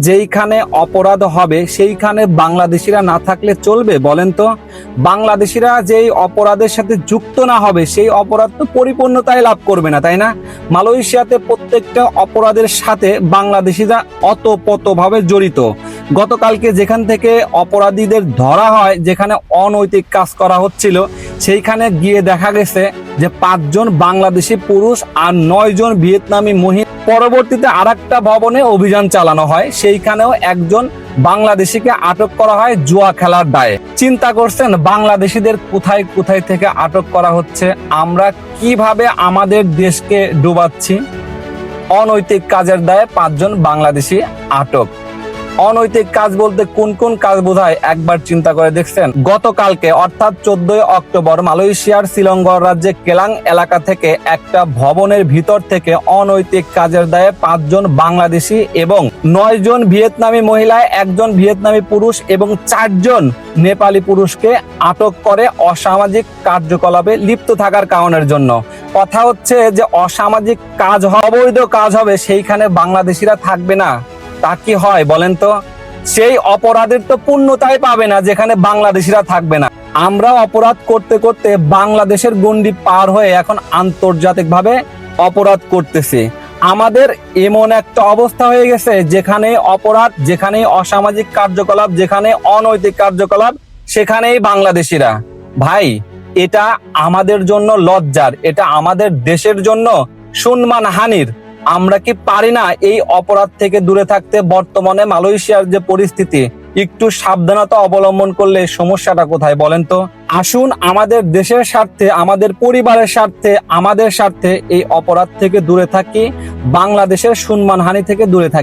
যেইখানে অপরাধ হবে সেইখানে বাংলাদেশিরা না থাকলে চলবে বলেন তো? বাংলাদেশিরা যেই অপরাধের সাথে যুক্ত না হবে সেই অপরাধ তো পরিপূর্ণতাই লাভ করবে না, তাই না? মালয়েশিয়াতে প্রত্যেকটা অপরাধের সাথে বাংলাদেশিরা অতপ্রতভাবে জড়িত। গতকালকে যেখান থেকে অপরাধীদের ধরা হয়, যেখানে অনৈতিক কাজ করা হচ্ছিল, সেইখানে গিয়ে দেখা গেছে যে 5 জন বাংলাদেশি পুরুষ আর 9 জন ভিয়েতনামি মহিলা। পরবর্তীতে আরেকটা ভবনে অভিযান চালানো হয়, সেইখানেও একজন বাংলাদেশিকে আটক করা হয় জুয়া খেলার দায়ে। চিন্তা করছেন বাংলাদেশিদের কোথায় কোথায় থেকে আটক করা হচ্ছে? আমরা কিভাবে আমাদের দেশকে ডুবাচ্ছি? অনৈতিক কাজের দায়ে 5 জন বাংলাদেশি আটক। অনৈতিক কাজ বলতে কোন কোন কাজ বোঝায় একবার চিন্তা করে দেখছেন? গতকালকে অর্থাৎ 14 অক্টোবর মালয়েশিয়ার শিলংগড় রাজ্যে কেলাং এলাকা থেকে একটা ভবনের ভিতর থেকে অনৈতিক কাজের দায়ে 5 জন বাংলাদেশি এবং 9 জন ভিয়েতনামি মহিলায়, 1 জন ভিয়েতনামি পুরুষ এবং 4 জন নেপালি পুরুষকে আটক করে অসামাজিক কার্যকলাপে লিপ্ত থাকার কারণের জন্য। কথা হচ্ছে যে অসামাজিক কাজ, অবৈধ কাজ হবে, সেইখানে বাংলাদেশিরা থাকবে না, তা কি হয় বলেন তো? সেই অপরাধের তো পূর্ণতাই পাবে না যেখানে বাংলাদেশিরা থাকবে না। আমরা অপরাধ করতে করতে বাংলাদেশের গণ্ডি পার হয়ে এখন আন্তর্জাতিকভাবে অপরাধ করতেছি। আমাদের এমন একটা অবস্থা হয়ে গেছে যেখানে অপরাধ, যেখানে অসামাজিক কার্যকলাপ, যেখানে অনৈতিক কার্যকলাপ, সেখানেই বাংলাদেশিরা। ভাই, এটা আমাদের জন্য লজ্জার, এটা আমাদের দেশের জন্য সম্মানহানির। আমরা কি পারি না এই অপরাধ থেকে দূরে থাকতে? বর্তমানে মালয়েশিয়ার যে পরিস্থিতি, একটু সাবধানতা অবলম্বন করলে সমস্যাটা কোথায় বলেন তো? আসুন আমাদের দেশের স্বার্থে, আমাদের পরিবারের স্বার্থে, আমাদের স্বার্থে এই অপরাধ থেকে দূরে থাকি, বাংলাদেশের সম্মানহানি থেকে দূরে থাকি।